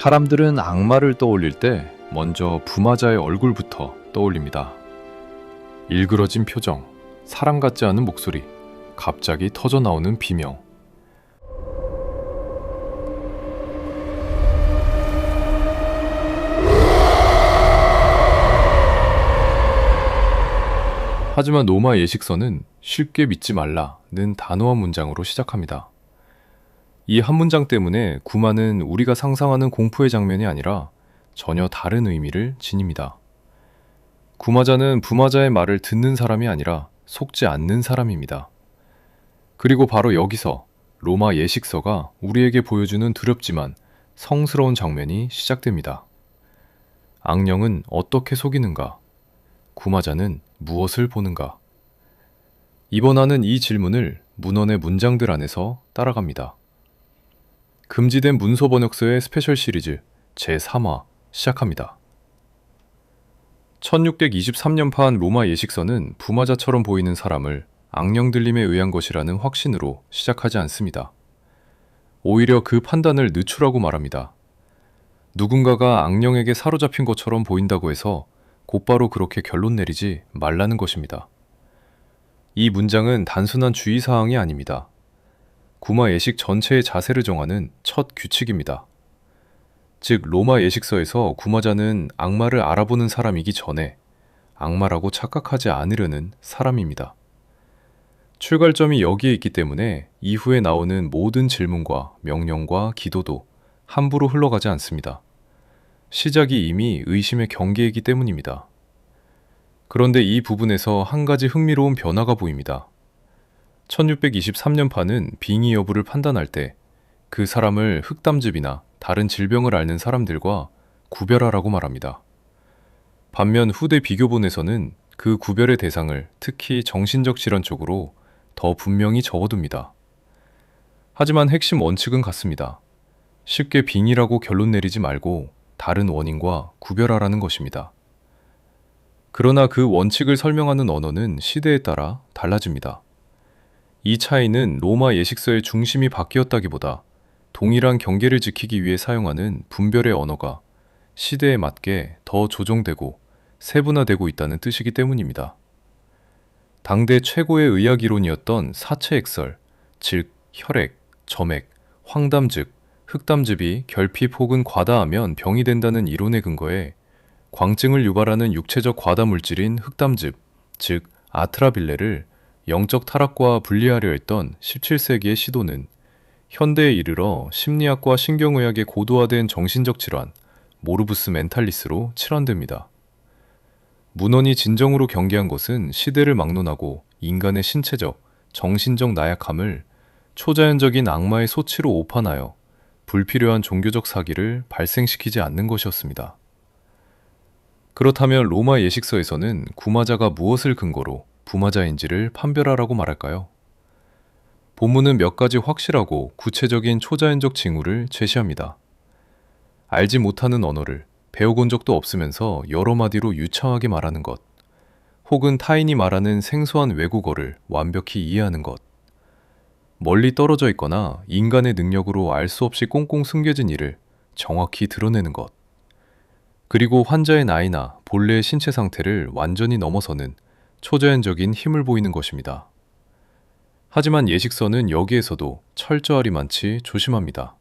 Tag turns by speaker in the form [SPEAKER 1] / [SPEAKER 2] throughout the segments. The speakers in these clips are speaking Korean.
[SPEAKER 1] 사람들은 악마를 떠올릴 때 먼저 부마자의 얼굴부터 떠올립니다. 일그러진 표정, 사람 같지 않은 목소리, 갑자기 터져 나오는 비명. 하지만 로마 예식서는 쉽게 믿지 말라는 단호한 문장으로 시작합니다. 이 한 문장 때문에 구마는 우리가 상상하는 공포의 장면이 아니라 전혀 다른 의미를 지닙니다. 구마자는 부마자의 말을 듣는 사람이 아니라 속지 않는 사람입니다. 그리고 바로 여기서 로마 예식서가 우리에게 보여주는 두렵지만 성스러운 장면이 시작됩니다. 악령은 어떻게 속이는가? 구마자는 무엇을 보는가? 이번 화는 이 질문을 문헌의 문장들 안에서 따라갑니다. 금지된 문서 번역서의 스페셜 시리즈 제3화 시작합니다. 1623년판 로마 예식서는 부마자처럼 보이는 사람을 악령 들림에 의한 것이라는 확신으로 시작하지 않습니다. 오히려 그 판단을 늦추라고 말합니다. 누군가가 악령에게 사로잡힌 것처럼 보인다고 해서 곧바로 그렇게 결론 내리지 말라는 것입니다. 이 문장은 단순한 주의사항이 아닙니다. 구마 예식 전체의 자세를 정하는 첫 규칙입니다. 즉 로마 예식서에서 구마자는 악마를 알아보는 사람이기 전에 악마라고 착각하지 않으려는 사람입니다. 출발점이 여기에 있기 때문에 이후에 나오는 모든 질문과 명령과 기도도 함부로 흘러가지 않습니다. 시작이 이미 의심의 경계이기 때문입니다. 그런데 이 부분에서 한 가지 흥미로운 변화가 보입니다. 1623년판은 빙의 여부를 판단할 때 그 사람을 흑담즙이나 다른 질병을 앓는 사람들과 구별하라고 말합니다. 반면 후대 비교본에서는 그 구별의 대상을 특히 정신적 질환 쪽으로 더 분명히 적어둡니다. 하지만 핵심 원칙은 같습니다. 쉽게 빙의라고 결론 내리지 말고 다른 원인과 구별하라는 것입니다. 그러나 그 원칙을 설명하는 언어는 시대에 따라 달라집니다. 이 차이는 로마 예식서의 중심이 바뀌었다기보다 동일한 경계를 지키기 위해 사용하는 분별의 언어가 시대에 맞게 더 조정되고 세분화되고 있다는 뜻이기 때문입니다. 당대 최고의 의학 이론이었던 사체액설, 즉 혈액, 점액, 황담즙, 흑담즙이 결핍 혹은 과다하면 병이 된다는 이론에 근거해 광증을 유발하는 육체적 과다물질인 흑담즙, 즉 아트라빌레를 영적 타락과 분리하려 했던 17세기의 시도는 현대에 이르러 심리학과 신경의학의 고도화된 정신적 질환, 모르부스 멘탈리스로 치환됩니다. 문헌이 진정으로 경계한 것은 시대를 막론하고 인간의 신체적, 정신적 나약함을 초자연적인 악마의 소치로 오판하여 불필요한 종교적 사기를 발생시키지 않는 것이었습니다. 그렇다면 로마 예식서에서는 구마자가 무엇을 근거로 부마자인지를 판별하라고 말할까요? 본문은 몇 가지 확실하고 구체적인 초자연적 징후를 제시합니다. 알지 못하는 언어를 배워본 적도 없으면서 여러 마디로 유창하게 말하는 것, 혹은 타인이 말하는 생소한 외국어를 완벽히 이해하는 것, 멀리 떨어져 있거나 인간의 능력으로 알 수 없이 꽁꽁 숨겨진 일을 정확히 드러내는 것, 그리고 환자의 나이나 본래의 신체 상태를 완전히 넘어서는 초자연적인 힘을 보이는 것입니다. 하지만 예식서는 여기에서도 철저하리만치 조심합니다.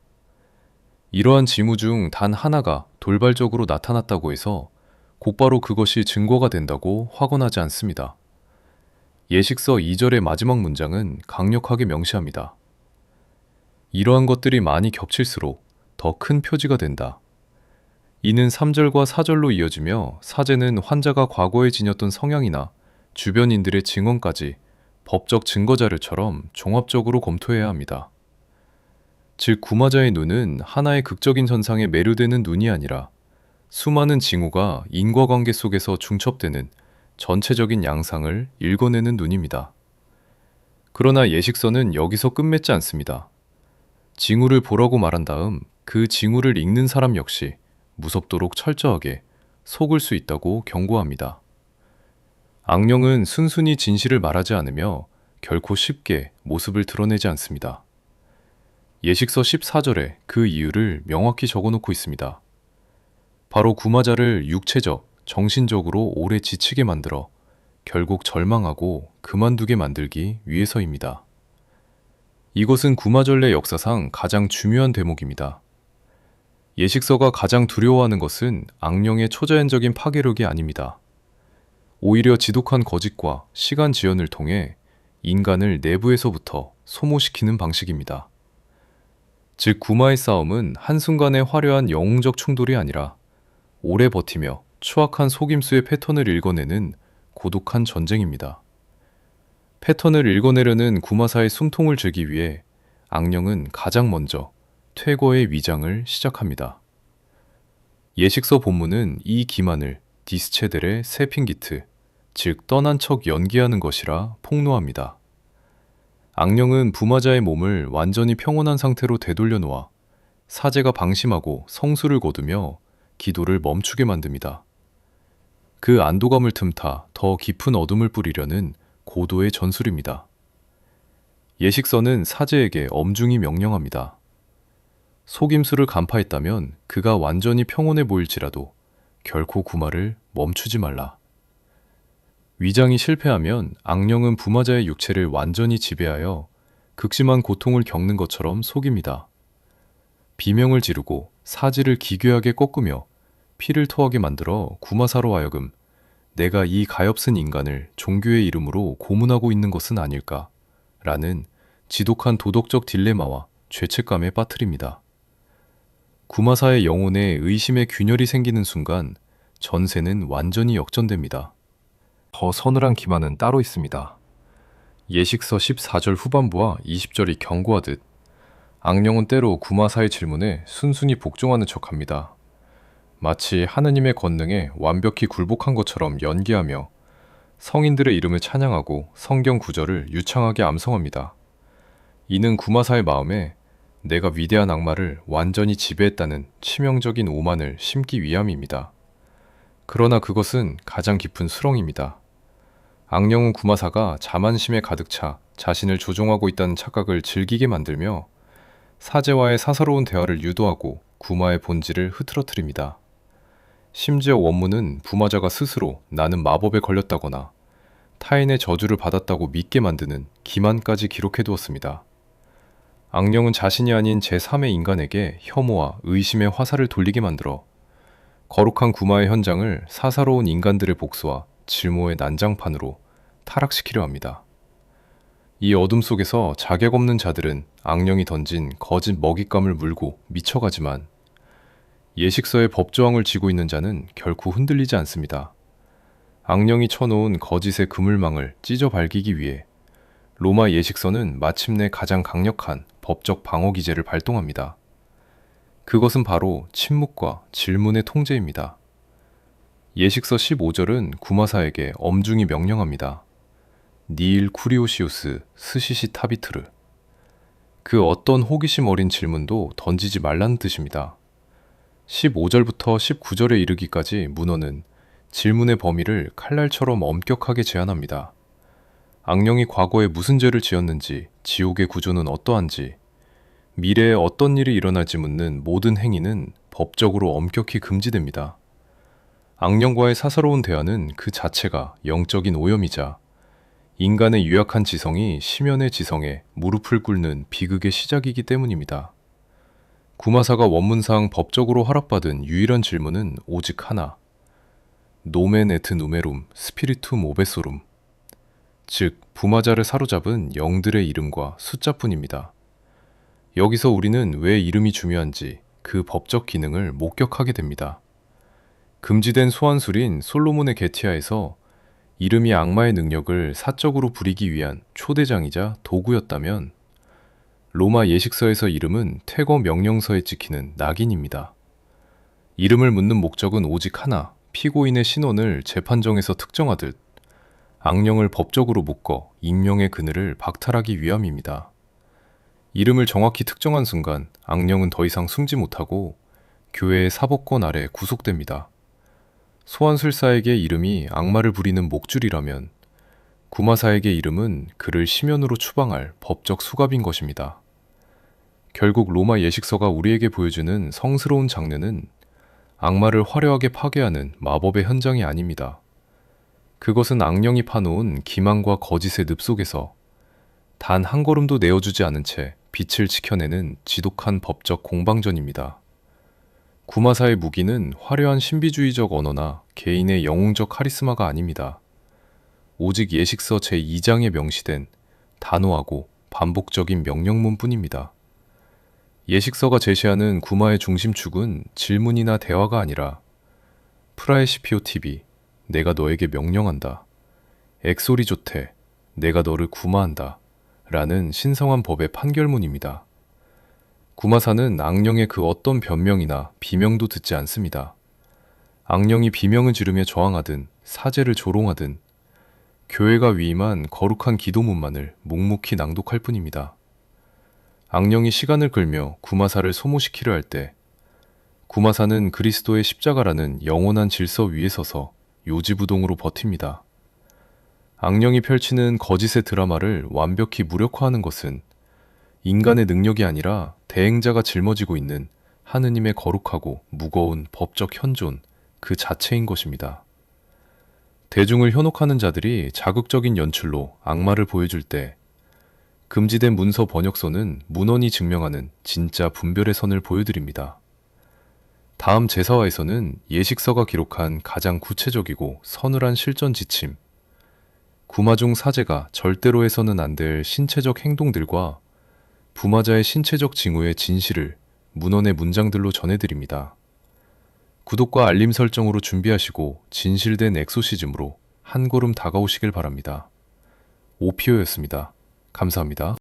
[SPEAKER 1] 이러한 징후 중 단 하나가 돌발적으로 나타났다고 해서 곧바로 그것이 증거가 된다고 확언하지 않습니다. 예식서 2절의 마지막 문장은 강력하게 명시합니다. 이러한 것들이 많이 겹칠수록 더 큰 표지가 된다. 이는 3절과 4절로 이어지며 사제는 환자가 과거에 지녔던 성향이나 주변인들의 증언까지 법적 증거 자료처럼 종합적으로 검토해야 합니다. 즉 구마자의 눈은 하나의 극적인 현상에 매료되는 눈이 아니라 수많은 징후가 인과관계 속에서 중첩되는 전체적인 양상을 읽어내는 눈입니다. 그러나 예식서는 여기서 끝맺지 않습니다. 징후를 보라고 말한 다음 그 징후를 읽는 사람 역시 무섭도록 철저하게 속을 수 있다고 경고합니다. 악령은 순순히 진실을 말하지 않으며 결코 쉽게 모습을 드러내지 않습니다. 예식서 14절에 그 이유를 명확히 적어놓고 있습니다. 바로 구마자를 육체적, 정신적으로 오래 지치게 만들어 결국 절망하고 그만두게 만들기 위해서입니다. 이것은 구마전례 역사상 가장 중요한 대목입니다. 예식서가 가장 두려워하는 것은 악령의 초자연적인 파괴력이 아닙니다. 오히려 지독한 거짓과 시간 지연을 통해 인간을 내부에서부터 소모시키는 방식입니다. 즉, 구마의 싸움은 한순간의 화려한 영웅적 충돌이 아니라 오래 버티며 추악한 속임수의 패턴을 읽어내는 고독한 전쟁입니다. 패턴을 읽어내려는 구마사의 숨통을 재기 위해 악령은 가장 먼저 퇴거의 위장을 시작합니다. 예식서 본문은 이 기만을 디스체델의 세핑기트, 즉 떠난 척 연기하는 것이라 폭로합니다. 악령은 부마자의 몸을 완전히 평온한 상태로 되돌려 놓아 사제가 방심하고 성수를 거두며 기도를 멈추게 만듭니다. 그 안도감을 틈타 더 깊은 어둠을 뿌리려는 고도의 전술입니다. 예식서는 사제에게 엄중히 명령합니다. 속임수를 간파했다면 그가 완전히 평온해 보일지라도 결코 구마를 멈추지 말라. 위장이 실패하면 악령은 부마자의 육체를 완전히 지배하여 극심한 고통을 겪는 것처럼 속입니다. 비명을 지르고 사지를 기괴하게 꺾으며 피를 토하게 만들어 구마사로 하여금 내가 이 가엾은 인간을 종교의 이름으로 고문하고 있는 것은 아닐까 라는 지독한 도덕적 딜레마와 죄책감에 빠뜨립니다. 구마사의 영혼에 의심의 균열이 생기는 순간 전세는 완전히 역전됩니다. 더 서늘한 기만은 따로 있습니다. 예식서 14절 후반부와 20절이 경고하듯 악령은 때로 구마사의 질문에 순순히 복종하는 척합니다. 마치 하느님의 권능에 완벽히 굴복한 것처럼 연기하며 성인들의 이름을 찬양하고 성경 구절을 유창하게 암송합니다. 이는 구마사의 마음에 내가 위대한 악마를 완전히 지배했다는 치명적인 오만을 심기 위함입니다. 그러나 그것은 가장 깊은 수렁입니다. 악령은 구마사가 자만심에 가득 차 자신을 조종하고 있다는 착각을 즐기게 만들며 사제와의 사사로운 대화를 유도하고 구마의 본질을 흐트러뜨립니다. 심지어 원문은 부마자가 스스로 나는 마법에 걸렸다거나 타인의 저주를 받았다고 믿게 만드는 기만까지 기록해두었습니다. 악령은 자신이 아닌 제3의 인간에게 혐오와 의심의 화살을 돌리게 만들어 거룩한 구마의 현장을 사사로운 인간들의 복수와 질모의 난장판으로 타락시키려 합니다. 이 어둠 속에서 자격 없는 자들은 악령이 던진 거짓 먹잇감을 물고 미쳐가지만 예식서의 법조항을 쥐고 있는 자는 결코 흔들리지 않습니다. 악령이 쳐놓은 거짓의 그물망을 찢어 발기기 위해 로마 예식서는 마침내 가장 강력한 법적 방어 기제를 발동합니다. 그것은 바로 침묵과 질문의 통제입니다. 예식서 15절은 구마사에게 엄중히 명령합니다. 니일 쿠리오시우스 스시시 타비트르. 그 어떤 호기심 어린 질문도 던지지 말라는 뜻입니다. 15절부터 19절에 이르기까지 문헌은 질문의 범위를 칼날처럼 엄격하게 제한합니다. 악령이 과거에 무슨 죄를 지었는지, 지옥의 구조는 어떠한지, 미래에 어떤 일이 일어날지 묻는 모든 행위는 법적으로 엄격히 금지됩니다. 악령과의 사사로운 대화는 그 자체가 영적인 오염이자 인간의 유약한 지성이 심연의 지성에 무릎을 꿇는 비극의 시작이기 때문입니다. 구마사가 원문상 법적으로 허락받은 유일한 질문은 오직 하나, 노멘 에트 누메룸 스피리툼 오베소룸, 즉 부마자를 사로잡은 영들의 이름과 숫자뿐입니다. 여기서 우리는 왜 이름이 중요한지 그 법적 기능을 목격하게 됩니다. 금지된 소환술인 솔로몬의 게티아에서 이름이 악마의 능력을 사적으로 부리기 위한 초대장이자 도구였다면 로마 예식서에서 이름은 퇴거 명령서에 찍히는 낙인입니다. 이름을 묻는 목적은 오직 하나, 피고인의 신원을 재판정에서 특정하듯 악령을 법적으로 묶어 익명의 그늘을 박탈하기 위함입니다. 이름을 정확히 특정한 순간 악령은 더 이상 숨지 못하고 교회의 사법권 아래 구속됩니다. 소환술사에게 이름이 악마를 부리는 목줄이라면 구마사에게 이름은 그를 심연으로 추방할 법적 수갑인 것입니다. 결국 로마 예식서가 우리에게 보여주는 성스러운 장르는 악마를 화려하게 파괴하는 마법의 현장이 아닙니다. 그것은 악령이 파놓은 기만과 거짓의 늪 속에서 단 한 걸음도 내어주지 않은 채 빛을 지켜내는 지독한 법적 공방전입니다. 구마사의 무기는 화려한 신비주의적 언어나 개인의 영웅적 카리스마가 아닙니다. 오직 예식서 제2장에 명시된 단호하고 반복적인 명령문뿐입니다. 예식서가 제시하는 구마의 중심축은 질문이나 대화가 아니라 프라에시피오 TV, 내가 너에게 명령한다. 엑소리조테, 내가 너를 구마한다. 라는 신성한 법의 판결문입니다. 구마사는 악령의 그 어떤 변명이나 비명도 듣지 않습니다. 악령이 비명을 지르며 저항하든 사제를 조롱하든 교회가 위임한 거룩한 기도문만을 묵묵히 낭독할 뿐입니다. 악령이 시간을 끌며 구마사를 소모시키려 할 때 구마사는 그리스도의 십자가라는 영원한 질서 위에 서서 요지부동으로 버팁니다. 악령이 펼치는 거짓의 드라마를 완벽히 무력화하는 것은 인간의 능력이 아니라 대행자가 짊어지고 있는 하느님의 거룩하고 무거운 법적 현존 그 자체인 것입니다. 대중을 현혹하는 자들이 자극적인 연출로 악마를 보여줄 때 금지된 문서 번역서는 문헌이 증명하는 진짜 분별의 선을 보여드립니다. 다음 제사화에서는 예식서가 기록한 가장 구체적이고 서늘한 실전 지침, 구마 중 사제가 절대로 해서는 안 될 신체적 행동들과 부마자의 신체적 징후의 진실을 문헌의 문장들로 전해드립니다. 구독과 알림 설정으로 준비하시고 진실된 엑소시즘으로 한 걸음 다가오시길 바랍니다. 오피오였습니다. 감사합니다.